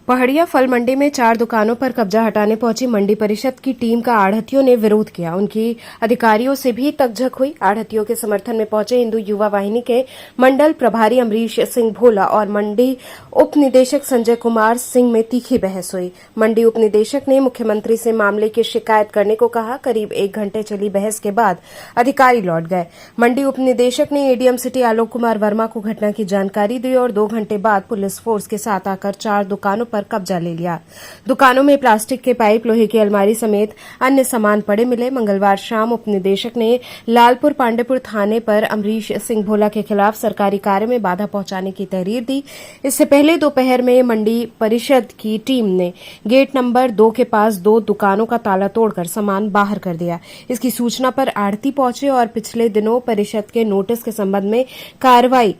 पहाड़िया फल मंडी में 4 दुकानों पर कब्जा हटाने पहुंची मंडी परिषद की टीम का आढ़तियों ने विरोध किया। उनकी अधिकारियों से भी तकझक हुई। आढ़तियों के समर्थन में पहुंचे हिंदू युवा वाहिनी के मंडल प्रभारी अमरीश सिंह भोला और मंडी उप निदेशक संजय कुमार सिंह में तीखी बहस हुई। मंडी उप निदेशक ने मुख्यमंत्री से मामले की शिकायत करने को कहा। करीब 1 घंटे चली बहस के बाद अधिकारी लौट गए। मंडी उप निदेशक ने एडीएम सिटी आलोक कुमार वर्मा को घटना की जानकारी दी और 2 घंटे बाद पुलिस फोर्स के साथ आकर 4 दुकानों पर कब्जा ले लिया। दुकानों में प्लास्टिक के पाइप, लोहे की अलमारी समेत अन्य सामान पड़े मिले। मंगलवार शाम उप निदेशक ने लालपुर पांडेपुर थाने पर अमरीश सिंह भोला के खिलाफ सरकारी कार्य में बाधा पहुंचाने की तहरीर दी। इससे पहले दोपहर में मंडी परिषद की टीम ने गेट नंबर 2 के पास 2 दुकानों का ताला तोड़कर सामान बाहर कर दिया। इसकी सूचना पर आढ़ती पहुंचे और पिछले दिनों परिषद के नोटिस के संबंध में कार्रवाई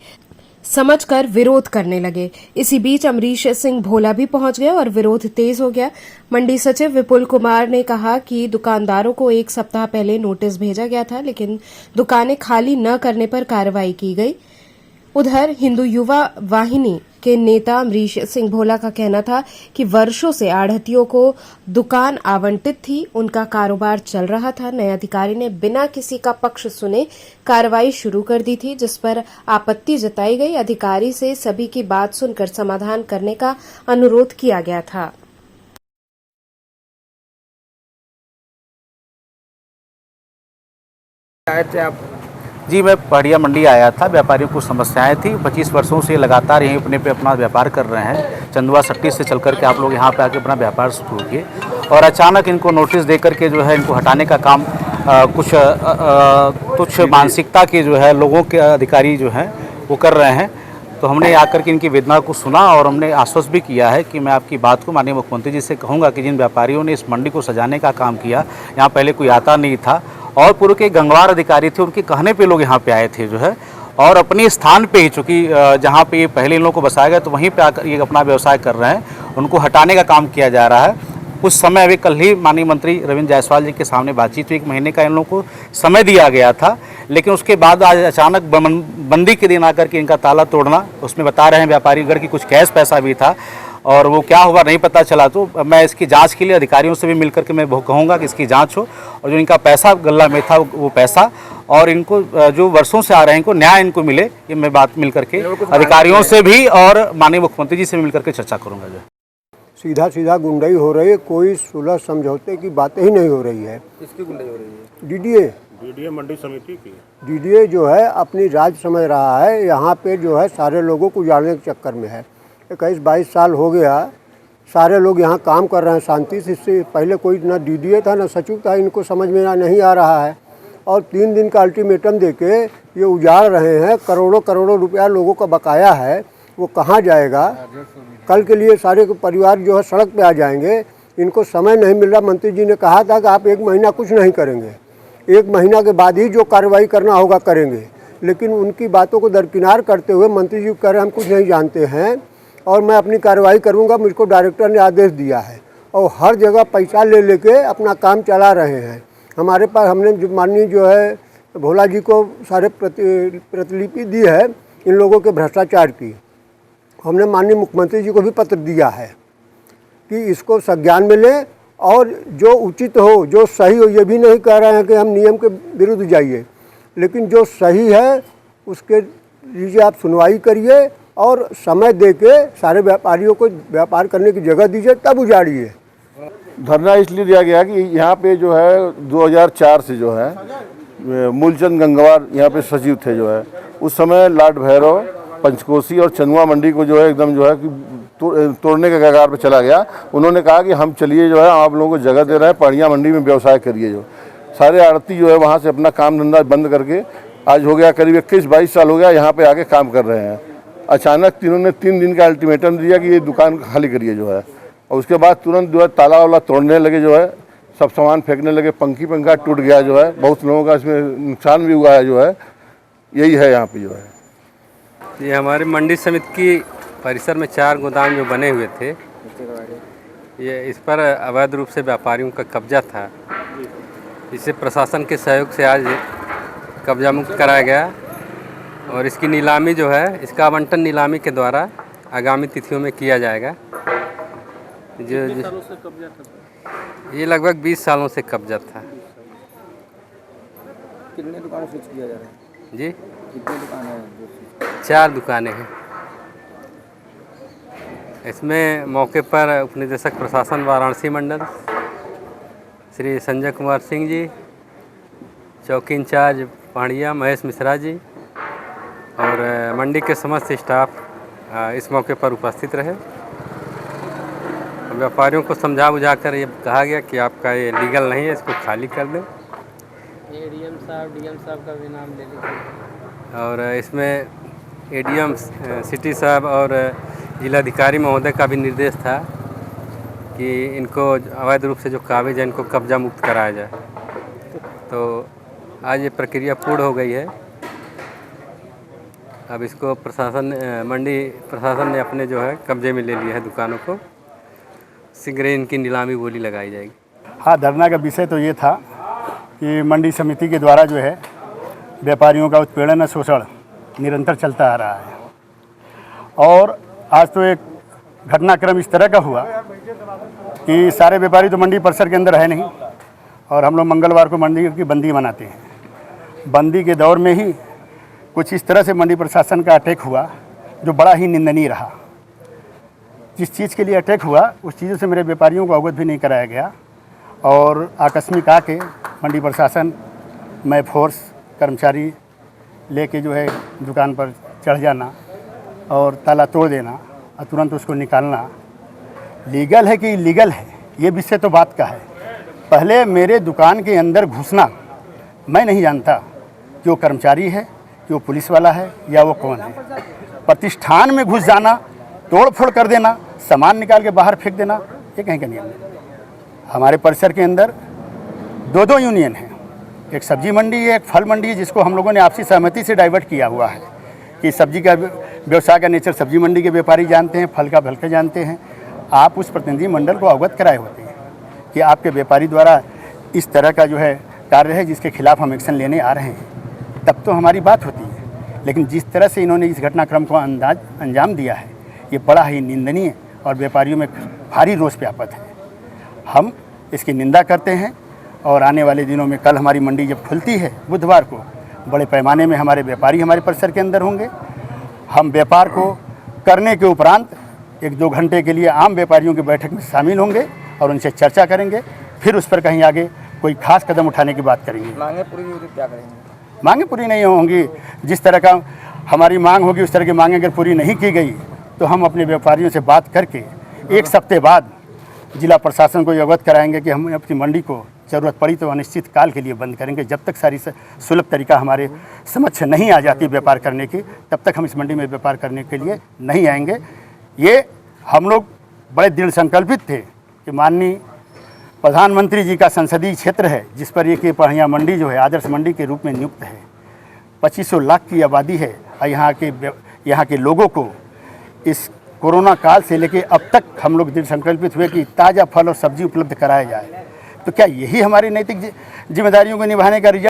समझकर विरोध करने लगे। इसी बीच अमरीश सिंह भोला भी पहुंच गए और विरोध तेज हो गया। मंडी सचिव विपुल कुमार ने कहा कि दुकानदारों को 1 सप्ताह पहले नोटिस भेजा गया था, लेकिन दुकानें खाली न करने पर कार्रवाई की गई। उधर हिंदू युवा वाहिनी के नेता अमरीश सिंह भोला का कहना था कि वर्षों से आढ़तियों को दुकान आवंटित थी, उनका कारोबार चल रहा था। नए अधिकारी ने बिना किसी का पक्ष सुने कार्रवाई शुरू कर दी थी, जिस पर आपत्ति जताई गई। अधिकारी से सभी की बात सुनकर समाधान करने का अनुरोध किया गया था। जी, मैं पहाड़िया मंडी आया था। व्यापारियों को समस्याएं थी। 25 वर्षों से लगातार यहीं अपने पे अपना व्यापार कर रहे हैं। चंदवा सट्टी से चल करके आप लोग यहाँ पे आके अपना व्यापार शुरू किए और अचानक इनको नोटिस दे करके जो है इनको हटाने का काम कुछ तुच्छ मानसिकता के जो है लोगों के अधिकारी जो हैं वो कर रहे हैं। तो हमने आकर के इनकी वेदना को सुना और हमने आश्वस्त भी किया है कि मैं आपकी बात को माननीय मुख्यमंत्री जी से कहूँगा कि जिन व्यापारियों ने इस मंडी को सजाने का काम किया, यहाँ पहले कोई आता नहीं था और पूर्व के गंगवार अधिकारी थे, उनके कहने पे लोग यहाँ पे आए थे जो है, और अपने स्थान पे ही, चूँकि जहाँ पे ये पहले इन लोगों को बसाया गया तो वहीं पे आकर ये अपना व्यवसाय कर रहे हैं, उनको हटाने का काम किया जा रहा है। कुछ समय अभी कल ही माननीय मंत्री रविंद्र जायसवाल जी के सामने बातचीत हुई। 1 महीने का इन लोगों को समय दिया गया था, लेकिन उसके बाद आज अचानक बंदी के दिन आकर के इनका ताला तोड़ना, उसमें बता रहे हैं व्यापारी गढ़ की कुछ कैश पैसा भी था और वो क्या हुआ नहीं पता चला। तो मैं इसकी जांच के लिए अधिकारियों से भी मिलकर के मैं कहूँगा कि इसकी जांच हो और जो इनका पैसा गल्ला में था वो पैसा और इनको जो वर्षों से आ रहे हैं इनको न्याय इनको मिले, ये मैं बात मिल करके अधिकारियों से भी और माननीय मुख्यमंत्री जी से भी मिल करके चर्चा करूँगा। जो सीधा सीधा गुंडाई हो रही है, कोई सुलह समझौते की बातें ही नहीं हो रही है। किसकी गुंडाई हो रही है? डीडीए मंडी समिति की। डीडीए जो है अपनी राज समझ रहा है, यहाँ पे जो है सारे लोगों को उजाड़ने के चक्कर में है। 21-22 साल हो गया, सारे लोग यहाँ काम कर रहे हैं शांति से। इससे पहले कोई ना डीडीए था ना सचिव था, इनको समझ में नहीं आ रहा है और 3 दिन का अल्टीमेटम देके ये उजाड़ रहे हैं। करोड़ों रुपया लोगों का बकाया है, वो कहाँ जाएगा? कल के लिए सारे परिवार जो है सड़क पे आ जाएंगे। इनको समय नहीं मिल रहा। मंत्री जी ने कहा था कि आप 1 महीना कुछ नहीं करेंगे, 1 महीना के बाद ही जो कार्रवाई करना होगा करेंगे, लेकिन उनकी बातों को दरकिनार करते हुए मंत्री जी कह रहे हैं हम कुछ नहीं जानते हैं और मैं अपनी कार्रवाई करूंगा, मुझको डायरेक्टर ने आदेश दिया है। और हर जगह पैसा ले लेके अपना काम चला रहे हैं। हमारे पास हमने माननीय जो है भोला जी को सारे प्रतिलिपि दी है इन लोगों के भ्रष्टाचार की। हमने माननीय मुख्यमंत्री जी को भी पत्र दिया है कि इसको संज्ञान में लें और जो उचित हो, जो सही हो, ये भी नहीं कह रहे हैं कि हम नियम के विरुद्ध जाइए, लेकिन जो सही है उसके लीजिए आप सुनवाई करिए और समय दे के सारे व्यापारियों को व्यापार करने की जगह दीजिए, तब उजाड़िए। धरना इसलिए दिया गया कि यहाँ पे जो है 2004 से जो है मूलचंद गंगवार यहाँ पे सचिव थे जो है, उस समय लाड भैरव, पंचकोशी और चंदवा मंडी को जो है एकदम जो है कि तोड़ने के कगार पे चला गया। उन्होंने कहा कि हम चलिए जो है आप लोगों को जगह दे रहे हैं, पहाड़िया मंडी में व्यवसाय करिए। जो सारे आड़ती जो है वहाँ से अपना काम धंधा बंद करके आज हो गया करीब 21-22 साल हो गया यहाँ पे आके काम कर रहे हैं। अचानक इन्होंने 3 दिन का अल्टीमेटम दिया कि ये दुकान खाली करिए जो है, और उसके बाद तुरंत जो है ताला वाला तोड़ने लगे, जो है सब सामान फेंकने लगे, पंखा टूट गया जो है, बहुत लोगों का इसमें नुकसान भी हुआ है जो है। यही है यहाँ पे जो है। ये हमारे मंडी समिति की परिसर में 4 गोदाम जो बने हुए थे, ये इस पर अवैध रूप से व्यापारियों का कब्जा था। इसे प्रशासन के सहयोग से आज कब्जा मुक्त कराया गया और इसकी नीलामी जो है, इसका आवंटन नीलामी के द्वारा आगामी तिथियों में किया जाएगा। जो ये लगभग 20 सालों से कब्जा था। कितने दुकान स्विच किया जा रहा है जी, कितनी दुकान है? 4 दुकानें हैं। इसमें मौके पर उपनिदेशक प्रशासन वाराणसी मंडल श्री संजय कुमार सिंह जी, चौकी इंचार्ज पहाड़िया महेश मिश्रा जी और मंडी के समस्त स्टाफ इस मौके पर उपस्थित रहे। व्यापारियों को समझा बुझा कर ये कहा गया कि आपका ये लीगल नहीं है, इसको खाली कर दें। डीएम साहब का भी नाम ले लीजिए। और इसमें एडीएम सिटी साहब और जिलाधिकारी महोदय का भी निर्देश था कि इनको अवैध रूप से जो काबिज है इनको कब्जा मुक्त कराया जाए। तो आज ये प्रक्रिया पूर्ण हो गई है। अब इसको मंडी प्रशासन ने अपने जो है कब्जे में ले लिया है दुकानों को। शीघ्र ही इनकी नीलामी बोली लगाई जाएगी। हाँ, धरना का विषय तो ये था कि मंडी समिति के द्वारा जो है व्यापारियों का उत्पीड़न और शोषण निरंतर चलता आ रहा है। और आज तो एक घटनाक्रम इस तरह का हुआ कि सारे व्यापारी तो मंडी परिसर के अंदर है नहीं और हम लोग मंगलवार को मंडी की बंदी मनाते हैं। बंदी के दौर में ही कुछ इस तरह से मंडी प्रशासन का अटैक हुआ जो बड़ा ही निंदनीय रहा। जिस चीज़ के लिए अटैक हुआ उस चीज़ों से मेरे व्यापारियों को अवगत भी नहीं कराया गया और आकस्मिक आके मंडी प्रशासन मैं फोर्स कर्मचारी लेके जो है दुकान पर चढ़ जाना और ताला तोड़ देना और तुरंत उसको निकालना लीगल है कि इलीगल है, ये विषय तो बात का है। पहले मेरे दुकान के अंदर घुसना, मैं नहीं जानता कि वो कर्मचारी है कि वो पुलिस वाला है या वो कौन है। प्रतिष्ठान में घुस जाना, तोड़ फोड़ कर देना, सामान निकाल के बाहर फेंक देना, ये कहीं का नियम है। हमारे परिसर के अंदर दो यूनियन है, एक सब्जी मंडी है, एक फल मंडी है, जिसको हम लोगों ने आपसी सहमति से डाइवर्ट किया हुआ है कि सब्जी का व्यवसाय का नेचर सब्जी मंडी के व्यापारी जानते हैं, फल का भल के जानते हैं। आप उस प्रतिनिधि मंडल को अवगत कराए होते हैं कि आपके व्यापारी द्वारा इस तरह का जो है कार्य है जिसके खिलाफ हम एक्शन लेने आ रहे हैं, तब तो हमारी बात होती है। लेकिन जिस तरह से इन्होंने इस घटनाक्रम को अंजाम दिया है, ये बड़ा ही निंदनीय और व्यापारियों में भारी रोष व्याप्त है। हम इसकी निंदा करते हैं और आने वाले दिनों में, कल हमारी मंडी जब खुलती है बुधवार को, बड़े पैमाने में हमारे व्यापारी हमारे परिसर के अंदर होंगे। हम व्यापार को करने के उपरांत 1-2 घंटे के लिए आम व्यापारियों की बैठक में शामिल होंगे और उनसे चर्चा करेंगे, फिर उस पर कहीं आगे कोई खास कदम उठाने की बात करेंगे। मांगे पूरी नहीं होती क्या करेंगे? मांगें पूरी नहीं होंगी, जिस तरह का हमारी मांग होगी उस तरह की मांगें अगर पूरी नहीं की गई तो हम अपने व्यापारियों से बात करके 1 सप्ताह बाद जिला प्रशासन को ये अवगत कराएंगे कि हम अपनी मंडी को ज़रूरत पड़ी तो अनिश्चित काल के लिए बंद करेंगे। जब तक सारी सुलभ तरीका हमारे समक्ष नहीं आ जाती व्यापार करने की, तब तक हम इस मंडी में व्यापार करने के लिए नहीं आएंगे। ये हम लोग बड़े दृढ़ संकल्पित थे कि माननीय प्रधानमंत्री जी का संसदीय क्षेत्र है, जिस पर ये पहाड़िया मंडी जो है आदर्श मंडी के रूप में नियुक्त है। 2500 लाख की आबादी है और यहाँ के लोगों को इस कोरोना काल से लेके अब तक हम लोग दृढ़ संकल्पित हुए कि ताज़ा फल और सब्जी उपलब्ध कराया जाए। तो क्या यही हमारी नैतिक जिम्मेदारियों को निभाने का रिजल्ट